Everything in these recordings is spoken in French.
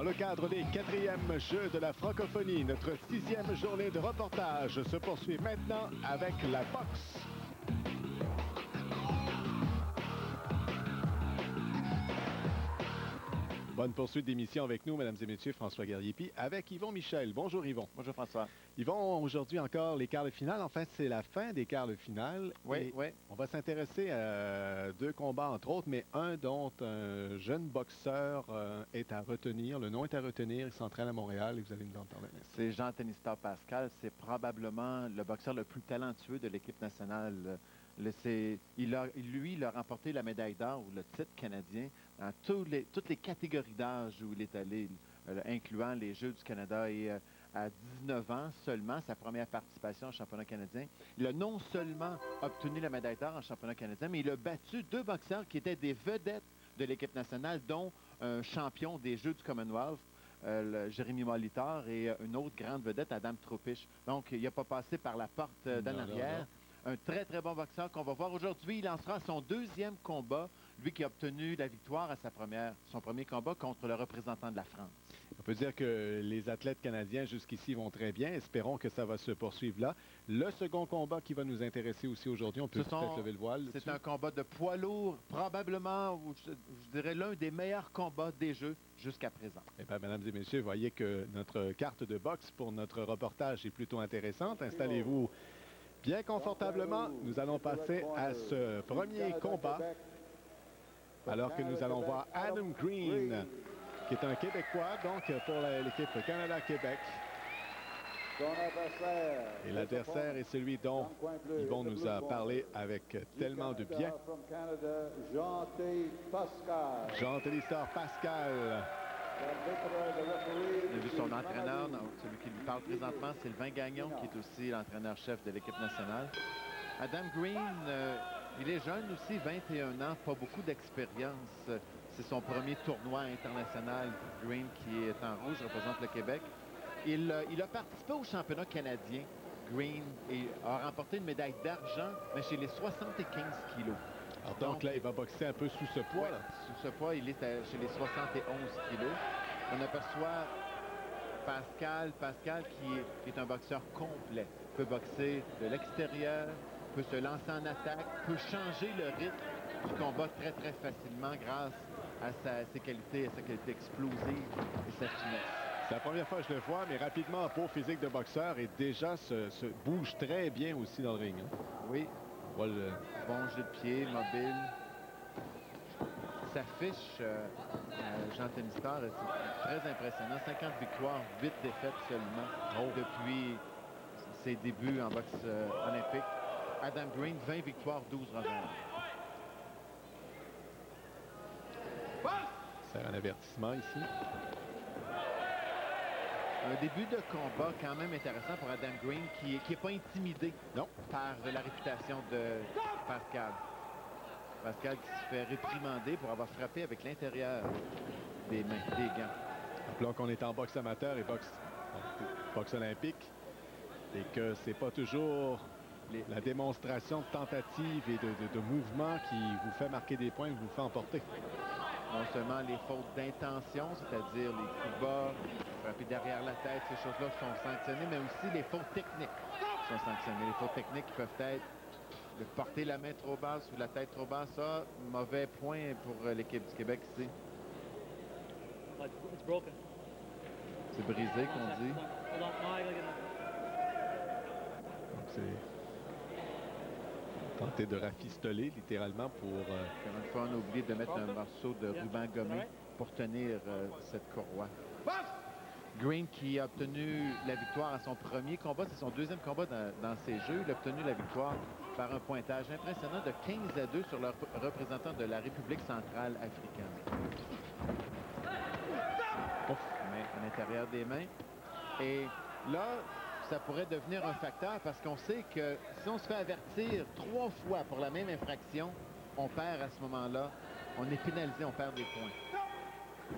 le cadre des 4e Jeux de la francophonie, notre 6e journée de reportage se poursuit maintenant avec la boxe. Bonne poursuite d'émission avec nous, mesdames et messieurs, François Guerrier-Puis avec Yvon Michel. Bonjour Yvon. Bonjour François. Yvon, aujourd'hui encore les quarts de finale. Enfin, c'est la fin des quarts de finale. Oui, oui. On va s'intéresser à deux combats, entre autres, mais un dont un jeune boxeur est à retenir. Le nom est à retenir. Il s'entraîne à Montréal et vous allez nous en parler. C'est Jean-Denis Pascal. C'est probablement le boxeur le plus talentueux de l'équipe nationale. Il a remporté la médaille d'or ou le titre canadien dans toutes les catégories d'âge où il est allé, incluant les Jeux du Canada. Et à 19 ans seulement, sa première participation au championnat canadien, il a non seulement obtenu la médaille d'or en championnat canadien, mais il a battu deux boxeurs qui étaient des vedettes de l'équipe nationale, dont un champion des Jeux du Commonwealth, Jérémy Molitor, et une autre grande vedette, Adam Tropisch. Donc, il n'a pas passé par la porte d'en arrière. Un très, très bon boxeur qu'on va voir aujourd'hui. Il lancera son deuxième combat, lui qui a obtenu la victoire à son premier combat contre le représentant de la France. On peut dire que les athlètes canadiens jusqu'ici vont très bien. Espérons que ça va se poursuivre là. Le second combat qui va nous intéresser aussi aujourd'hui, on peut peut-être lever le voile. C'est un combat de poids lourd, probablement, je dirais, l'un des meilleurs combats des Jeux jusqu'à présent. Eh bien, mesdames et messieurs, voyez que notre carte de boxe pour notre reportage est plutôt intéressante. Installez-vous bien confortablement. Nous allons passer à ce premier combat, alors que nous allons voir Adam Green, qui est un Québécois, donc pour l'équipe Canada-Québec. Et l'adversaire est celui dont Yvon nous a parlé avec tellement de bien. Jean-Denis Pascal. On a vu son entraîneur, celui qui lui parle présentement, Sylvain Gagnon, qui est aussi l'entraîneur-chef de l'équipe nationale. Adam Green, il est jeune aussi, 21 ans, pas beaucoup d'expérience. C'est son premier tournoi international. Green, qui est en rouge, représente le Québec. Il a participé au championnat canadien, Green, et a remporté une médaille d'argent, mais chez les 75 kilos. Alors donc là, il va boxer un peu sous ce poids. Ouais, sous ce poids, il est chez les 71 kilos. On aperçoit Pascal qui est un boxeur complet. Peut boxer de l'extérieur, peut se lancer en attaque, peut changer le rythme du combat très, très facilement grâce à ses qualités, à sa qualité explosive et sa finesse. C'est la première fois que je le vois, mais rapidement, pour physique de boxeur, et déjà se bouge très bien aussi dans le ring. Hein. Oui. Voilà le... Bon jeu de pied, mobile. Sa fiche, Jean-Denis Pascal, est très impressionnant. 50 victoires, 8 défaites seulement depuis ses débuts en boxe olympique. Adam Green, 20 victoires, 12 revers. C'est un avertissement ici. Un début de combat quand même intéressant pour Adam Green, qui n'est pas intimidé par la réputation de Pascal. Pascal qui se fait réprimander pour avoir frappé avec l'intérieur des mains, des gants. Rappelons qu'on est en boxe amateur et boxe olympique, et que c'est pas toujours la démonstration de tentative et de mouvement qui vous fait marquer des points, qui vous fait emporter. Non seulement les fautes d'intention, c'est-à-dire les coups bas, frapper derrière la tête, ces choses-là sont sanctionnées, mais aussi les fautes techniques sont sanctionnées. Les fautes techniques qui peuvent être de porter la main trop basse ou la tête trop basse. Ça, mauvais point pour l'équipe du Québec ici. C'est brisé qu'on dit. Donc c'est tenter de rafistoler littéralement pour... Encore une fois, on a oublié de mettre un morceau de ruban gommé pour tenir cette courroie. Green qui a obtenu la victoire à son premier combat, c'est son deuxième combat dans ces Jeux. Il a obtenu la victoire par un pointage impressionnant de 15-2 sur le représentant de la République centrale africaine. Main à l'intérieur des mains. Et là, ça pourrait devenir un facteur parce qu'on sait que si on se fait avertir 3 fois pour la même infraction, on perd à ce moment-là. On est pénalisé, on perd des points. Il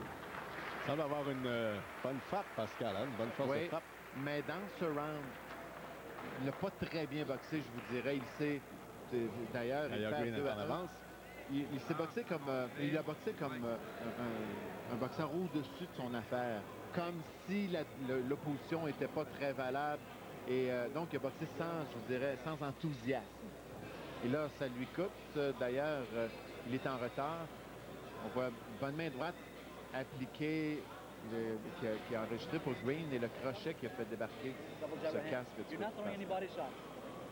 semble avoir une bonne frappe, Pascal, hein? Une bonne force de frappe. Mais dans ce round, il n'a pas très bien boxé, je vous dirais. Il sait, d'ailleurs, il perd 2 à 1. il s'est boxé comme... il a boxé comme un boxeur au-dessus de son affaire. Comme si l'opposition n'était pas très valable. Et donc, il a boxé sans, je dirais, sans enthousiasme. Et là, ça lui coûte. D'ailleurs, il est en retard. On voit bonne main droite appliquée, qui a enregistré pour Green, et le crochet qui a fait débarquer ce casque. You're not throwing any body shots.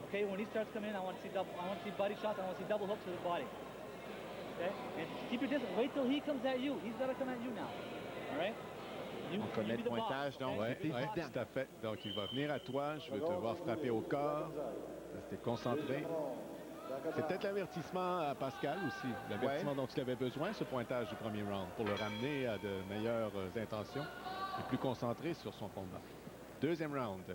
Okay, when he starts coming in, I want to see body shots. I want to see double hooks to the body. Okay, and keep your distance. Wait till he comes at you. He's got to come at you now. All right. On connaît le pointage, donc oui, c'est évident. tout à fait. Donc, il va venir à toi. Je veux te voir frapper au corps. Rester concentré. C'est peut-être l'avertissement à Pascal aussi. L'avertissement dont il avait besoin, ce pointage du premier round, pour le ramener à de meilleures intentions et plus concentré sur son combat. Deuxième round.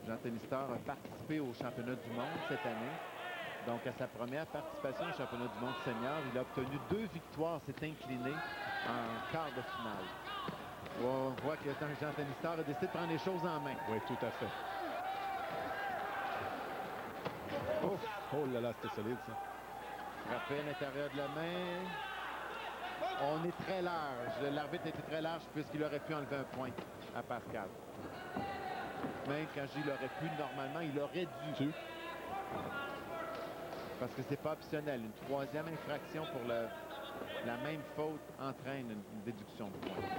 Jean-Tony Starr a participé au championnat du monde cette année. Donc, à sa première participation au championnat du monde senior, il a obtenu 2 victoires, s'est incliné en quart de finale. On voit que Jean-Tony Starr a décidé de prendre les choses en main. Oui, tout à fait. Oh, oh là là, c'était solide, ça. Frappé à l'intérieur de la main. On est très large. L'arbitre était très large puisqu'il aurait pu enlever un point à Pascal. Mais quand je dis il aurait pu, normalement, il aurait dû. Parce que c'est pas optionnel. Une troisième infraction pour la même faute entraîne une déduction de points.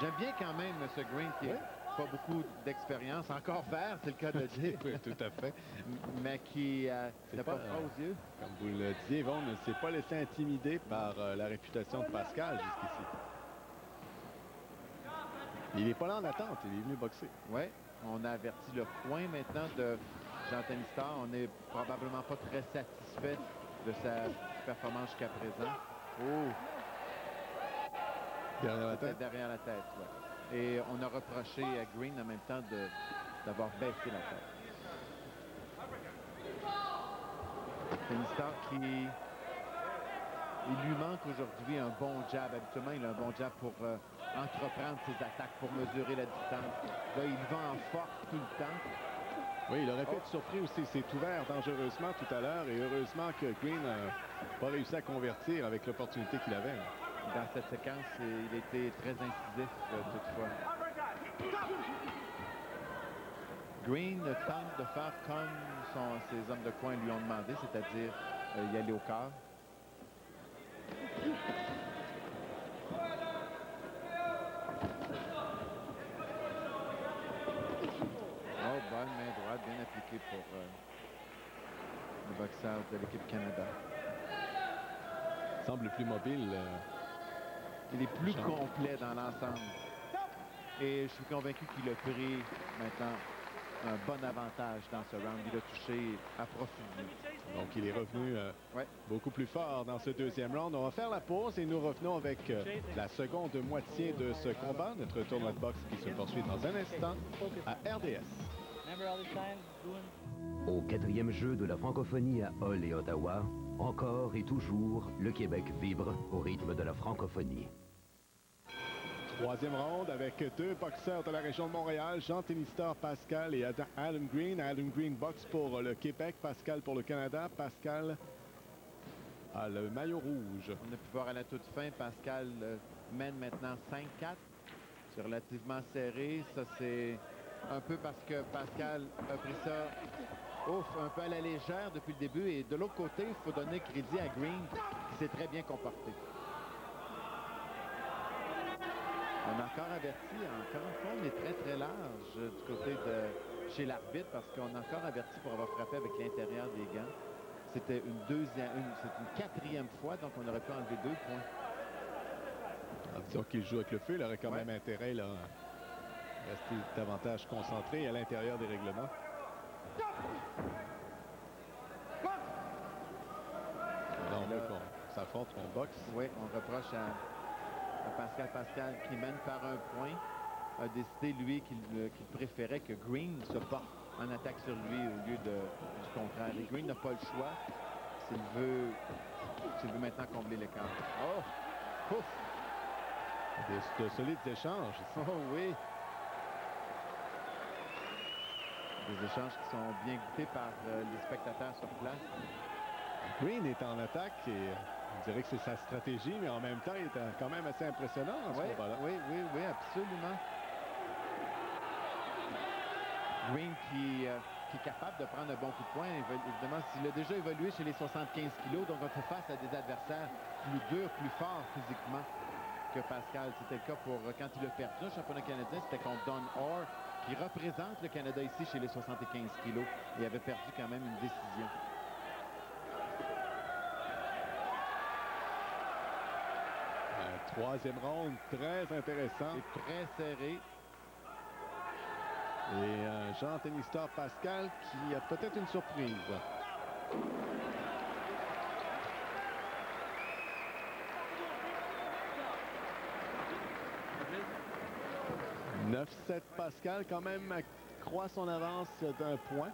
J'aime bien quand même M. Green qui n'a pas beaucoup d'expérience. Encore vert, c'est le cas de dire. Oui, tout à fait. Mais qui n'a pas froid aux yeux. Comme vous le disiez, Yvon ne s'est pas laissé intimider par la réputation de Pascal jusqu'ici. Il n'est pas là en attente, il est venu boxer. Oui, on a averti le point maintenant de Jean-Tony Starr. On n'est probablement pas très satisfait de sa performance jusqu'à présent. Oh! Derrière la tête? Derrière la tête, oui. Et on a reproché à Green en même temps d'avoir baissé la tête. Jean-Tony Starr qui... Il lui manque aujourd'hui un bon jab. Habituellement, il a un bon jab pour entreprendre ses attaques, pour mesurer la distance. Là, il va en force tout le temps. Oui, il aurait pu être surpris aussi. Il s'est ouvert dangereusement tout à l'heure et heureusement que Green n'a pas réussi à convertir avec l'opportunité qu'il avait. Dans cette séquence, il était très incisif toutefois. Green tente de faire comme ses hommes de coin lui ont demandé, c'est-à-dire y aller au corps. Oh, bonne main droite, bien appliquée pour le boxeur de l'équipe Canada. Il semble plus mobile. Il est plus complet dans l'ensemble. Et je suis convaincu qu'il a pris maintenant un bon avantage dans ce round. Il a touché à profondément. Donc, il est revenu beaucoup plus fort dans ce deuxième round. On va faire la pause et nous revenons avec la seconde moitié de ce combat. Notre tournoi de boxe qui se poursuit dans un instant à RDS. Au 4e jeu de la francophonie à Hull et Ottawa, encore et toujours, le Québec vibre au rythme de la francophonie. Troisième round avec 2 boxeurs de la région de Montréal, Jean-Tony Starr, Pascal et Adam Green. Adam Green boxe pour le Québec, Pascal pour le Canada. Pascal a le maillot rouge. On a pu voir à la toute fin, Pascal mène maintenant 5-4. C'est relativement serré. Ça, c'est un peu parce que Pascal a pris ça un peu à la légère depuis le début. Et de l'autre côté, il faut donner crédit à Green qui s'est très bien comporté. On a encore averti, encore une fois, on est très très large du côté de chez l'arbitre parce qu'on a encore averti pour avoir frappé avec l'intérieur des gants. C'était c'est une 4e fois, donc on aurait pu enlever 2 points. Alors, disons qu'il joue avec le feu, il aurait quand même intérêt là, à rester davantage concentré à l'intérieur des règlements. Alors, on veut qu'on s'affronte, qu'on boxe. Oui, on reproche à Pascal qui mène par un point, a décidé, lui, qu'il préférait que Green se porte en attaque sur lui au lieu du contraire. Et Green n'a pas le choix s'il veut maintenant combler l'écart. Oh! Ouf! De solides échanges. Oh oui! Des échanges qui sont bien goûtés par les spectateurs sur place. Green est en attaque et on dirait que c'est sa stratégie, mais en même temps, il est quand même assez impressionnant en ce Oui, combat-là. oui, absolument. Green qui est capable de prendre un bon coup de poing. Évidemment, il a déjà évolué chez les 75 kilos, donc on fait face à des adversaires plus durs, plus forts physiquement que Pascal. C'était le cas pour quand il a perdu un championnat canadien, c'était contre Don Orr, qui représente le Canada ici chez les 75 kilos. Il avait perdu quand même une décision. Troisième round, très intéressant. C'est très serré. Et Jean Tennistar Pascal qui a peut-être une surprise. 9-7 Pascal quand même croît son avance d'un point.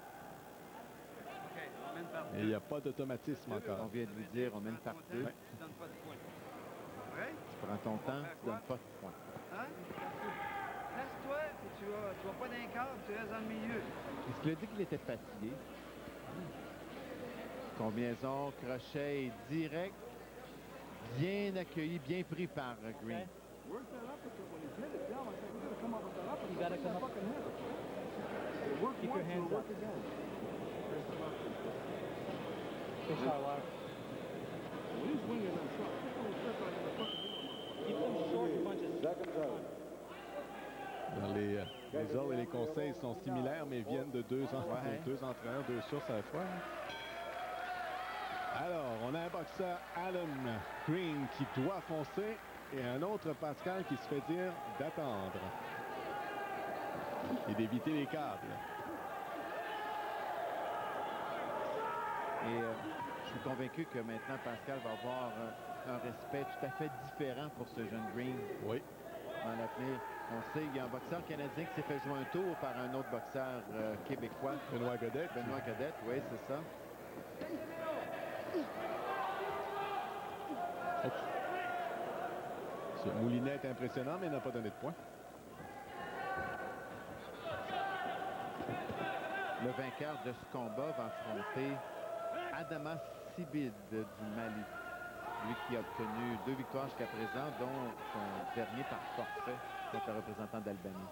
Et il n'y a pas d'automatisme encore. On vient de lui dire, on mène par deux. Ouais. Tu prends ton temps, tu donnes pas de points. Hein? Laisse-toi, tu vas pas d'un cadre, tu restes dans le milieu. Est-ce qu'il a dit qu'il était fatigué? Combinaison, crochet et direct. Bien accueilli, bien pris par Green. Okay. You gotta come up. Keep your hands up. Good shot, Lars. Keep them short punches. Les ordres et les conseils sont similaires, mais viennent de deux entraîneurs, deux sources à la fois. Alors, on a un boxeur, Alan Green, qui doit foncer, et un autre, Pascal, qui se fait dire d'attendre et d'éviter les câbles. Et je suis convaincu que maintenant, Pascal va avoir un respect tout à fait différent pour ce jeune Green. Oui. Dans l'avenir. On sait, il y a un boxeur canadien qui s'est fait jouer un tour par un autre boxeur québécois. Benoît Godette. Benoît Godette, oui, c'est ça. Ce Moulinet est impressionnant, mais il n'a pas donné de points. Le vainqueur de ce combat va affronter Adama Sibid du Mali. Lui qui a obtenu 2 victoires jusqu'à présent, dont son dernier par forfait contre le représentant d'Albanie.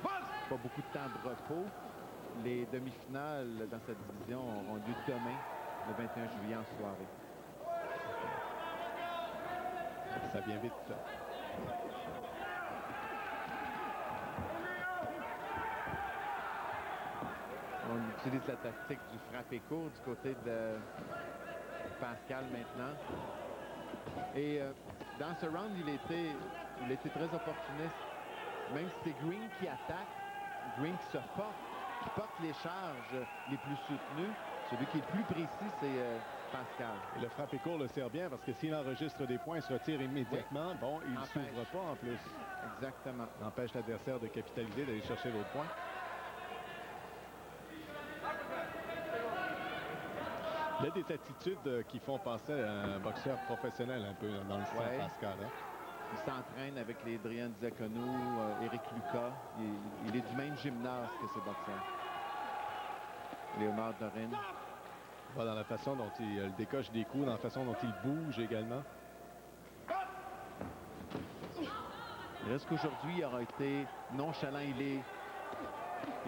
Pas beaucoup de temps de repos. Les demi-finales dans cette division auront lieu demain, le 21 juillet en soirée. Ça vient vite. On utilise la tactique du frappé court du côté de Pascal maintenant. Et dans ce round, il était très opportuniste. Même si c'est Green qui attaque, Green qui porte les charges les plus soutenues. Celui qui est le plus précis, c'est Pascal. Et le frappé court le sert bien parce que s'il enregistre des points, il se retire immédiatement. Oui. Bon, il ne s'ouvre pas en plus. Exactement. Il empêche l'adversaire de capitaliser, d'aller chercher l'autre point. Il y a des attitudes qui font penser à un boxeur professionnel un peu dans le style Pascal. Hein? Il s'entraîne avec les Drian Diaconou, Éric Lucas. Il est du même gymnase que ces boxeurs. Léonard Dorin. Dans la façon dont il décoche des coups, dans la façon dont il bouge également. Il reste qu'aujourd'hui, il aura été nonchalant.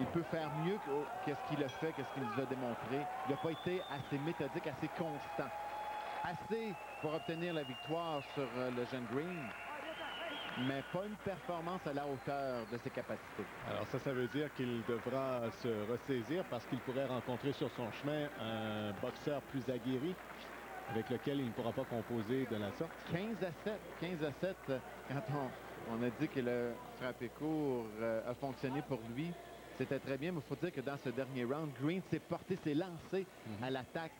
Il peut faire mieux qu'est-ce qu'il a fait, qu'est-ce qu'il nous a démontré. Il n'a pas été assez méthodique, assez constant. Assez pour obtenir la victoire sur le jeune Green, mais pas une performance à la hauteur de ses capacités. Alors ça veut dire qu'il devra se ressaisir parce qu'il pourrait rencontrer sur son chemin un boxeur plus aguerri avec lequel il ne pourra pas composer de la sorte. 15-7, quand on a dit que le frappé court a fonctionné pour lui, c'était très bien, mais il faut dire que dans ce dernier round, Green s'est lancé à l'attaque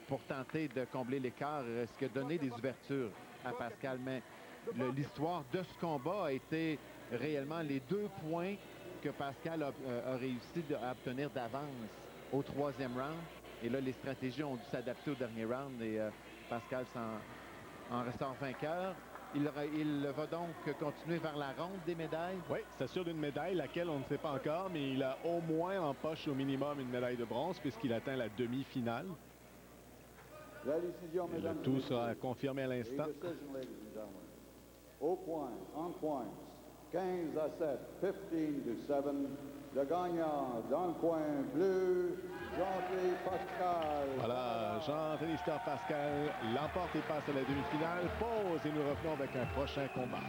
pour tenter de combler l'écart, ce qui a donné des ouvertures à Pascal. Mais l'histoire de ce combat a été réellement les 2 points que Pascal a réussi à obtenir d'avance au 3e round. Et là, les stratégies ont dû s'adapter au dernier round et Pascal en ressort vainqueur. Il va donc continuer vers la ronde des médailles. Oui, s'assure d'une médaille, laquelle on ne sait pas encore, mais il a au moins en poche au minimum une médaille de bronze puisqu'il atteint la demi-finale. La décision, Et le mesdames et tout messieurs. sera confirmé à l'instant. A decision, ladies and gentlemen. Au point, en points, 15 à 7, 15 to 7. Le gagnant dans le coin bleu, Jean-Philippe Pascal. Voilà, Jean-Denis Pascal l'emporte et passe à la demi-finale. Pause et nous revenons avec un prochain combat.